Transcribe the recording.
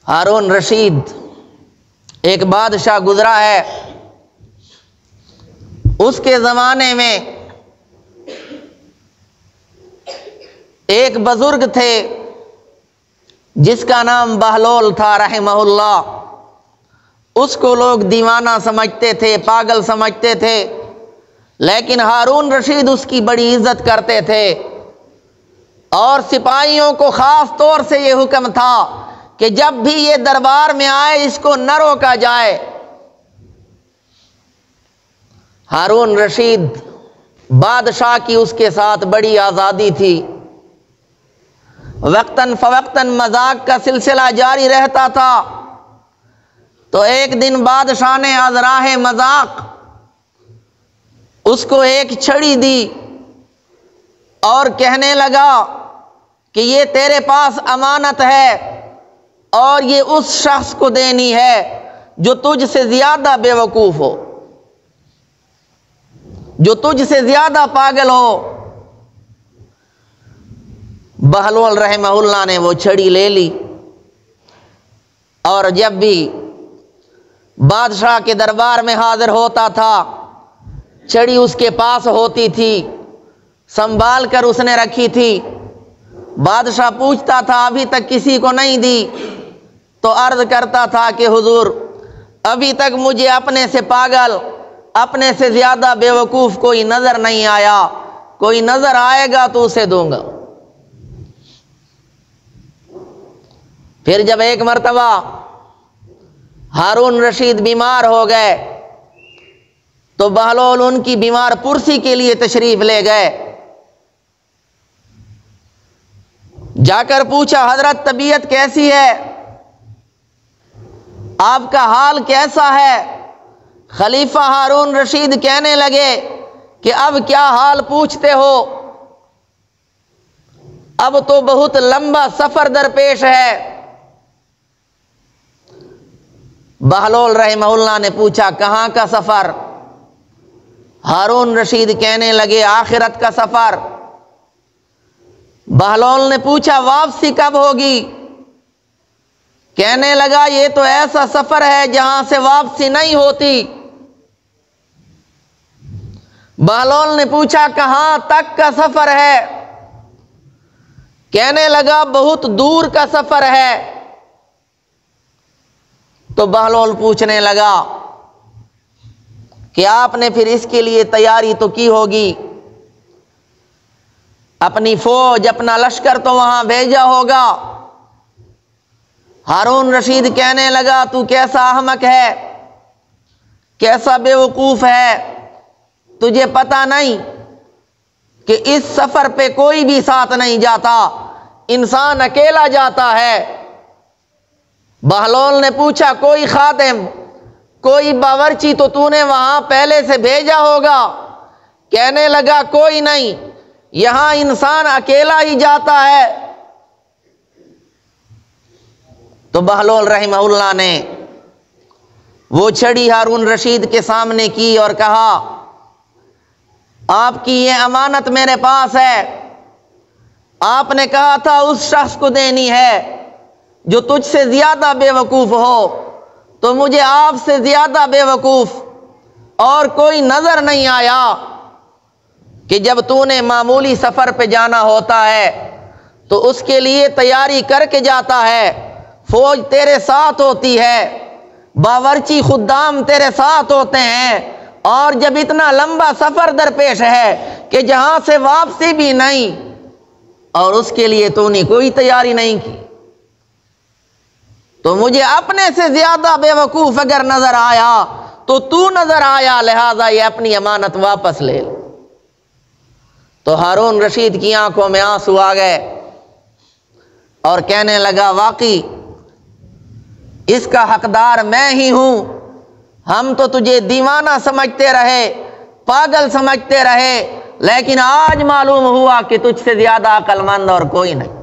ہارون رشید ایک بادشاہ گزرا ہے، اس کے زمانے میں ایک بزرگ تھے جس کا نام بہلول تھا رحمہ اللہ۔ اس کو لوگ دیوانہ سمجھتے تھے، پاگل سمجھتے تھے، لیکن ہارون رشید اس کی بڑی عزت کرتے تھے، اور سپاہیوں کو خاص طور سے یہ حکم تھا کہ جب بھی یہ دربار میں آئے اس کو نہ روکا جائے۔ ہارون رشید بادشاہ کی اس کے ساتھ بڑی آزادی تھی، وقتاً فوقتاً مذاق کا سلسلہ جاری رہتا تھا۔ تو ایک دن بادشاہ نے از راہ مذاق اس کو ایک چھڑی دی اور کہنے لگا کہ یہ تیرے پاس امانت ہے اور یہ اس شخص کو دینی ہے جو تجھ سے زیادہ بے وقوف ہو، جو تجھ سے زیادہ پاگل ہو۔ بہلول رحمہ اللہ نے وہ چھڑی لے لی، اور جب بھی بادشاہ کے دربار میں حاضر ہوتا تھا چھڑی اس کے پاس ہوتی تھی، سنبھال کر اس نے رکھی تھی۔ بادشاہ پوچھتا تھا ابھی تک کسی کو نہیں دی، تو عرض کرتا تھا کہ حضور ابھی تک مجھے اپنے سے پاگل، اپنے سے زیادہ بے وقوف کوئی نظر نہیں آیا، کوئی نظر آئے گا تو اسے دوں گا۔ پھر جب ایک مرتبہ ہارون رشید بیمار ہو گئے تو بہلول ان کی بیمار پرسی کے لیے تشریف لے گئے۔ جا کر پوچھا حضرت طبیعت کیسی ہے، آپ کا حال کیسا ہے؟ خلیفہ ہارون رشید کہنے لگے کہ اب کیا حال پوچھتے ہو، اب تو بہت لمبا سفر درپیش ہے۔ بہلول رحمہ اللہ نے پوچھا کہاں کا سفر؟ ہارون رشید کہنے لگے آخرت کا سفر۔ بہلول نے پوچھا واپسی کب ہوگی؟ کہنے لگا یہ تو ایسا سفر ہے جہاں سے واپسی نہیں ہوتی۔ بہلول نے پوچھا کہاں تک کا سفر ہے؟ کہنے لگا بہت دور کا سفر ہے۔ تو بہلول پوچھنے لگا کہ آپ نے پھر اس کے لیے تیاری تو کی ہوگی، اپنی فوج اپنا لشکر تو وہاں بھیجا ہوگا۔ ہارون رشید کہنے لگا تو کیسا احمق ہے، کیسا بے وقوف ہے، تجھے پتہ نہیں کہ اس سفر پہ کوئی بھی ساتھ نہیں جاتا، انسان اکیلا جاتا ہے۔ بہلول نے پوچھا کوئی خادم، کوئی باورچی تو نے وہاں پہلے سے بھیجا ہوگا؟ کہنے لگا کوئی نہیں، یہاں انسان اکیلا ہی جاتا ہے۔ تو بہلول رحمہ اللہ نے وہ چھڑی ہارون رشید کے سامنے کی اور کہا آپ کی یہ امانت میرے پاس ہے، آپ نے کہا تھا اس شخص کو دینی ہے جو تجھ سے زیادہ بے وقوف ہو، تو مجھے آپ سے زیادہ بے وقوف اور کوئی نظر نہیں آیا کہ جب تو نے معمولی سفر پہ جانا ہوتا ہے تو اس کے لیے تیاری کر کے جاتا ہے، فوج تیرے ساتھ ہوتی ہے، باورچی خدام تیرے ساتھ ہوتے ہیں، اور جب اتنا لمبا سفر درپیش ہے کہ جہاں سے واپسی بھی نہیں، اور اس کے لیے تو نے کوئی تیاری نہیں کی، تو مجھے اپنے سے زیادہ بے وقوف اگر نظر آیا تو نظر آیا، لہذا یہ اپنی امانت واپس لے لے۔ تو ہارون رشید کی آنکھوں میں آنسو آ گئے اور کہنے لگا واقعی اس کا حقدار میں ہی ہوں، ہم تو تجھے دیوانہ سمجھتے رہے، پاگل سمجھتے رہے، لیکن آج معلوم ہوا کہ تجھ سے زیادہ عقل مند اور کوئی نہیں۔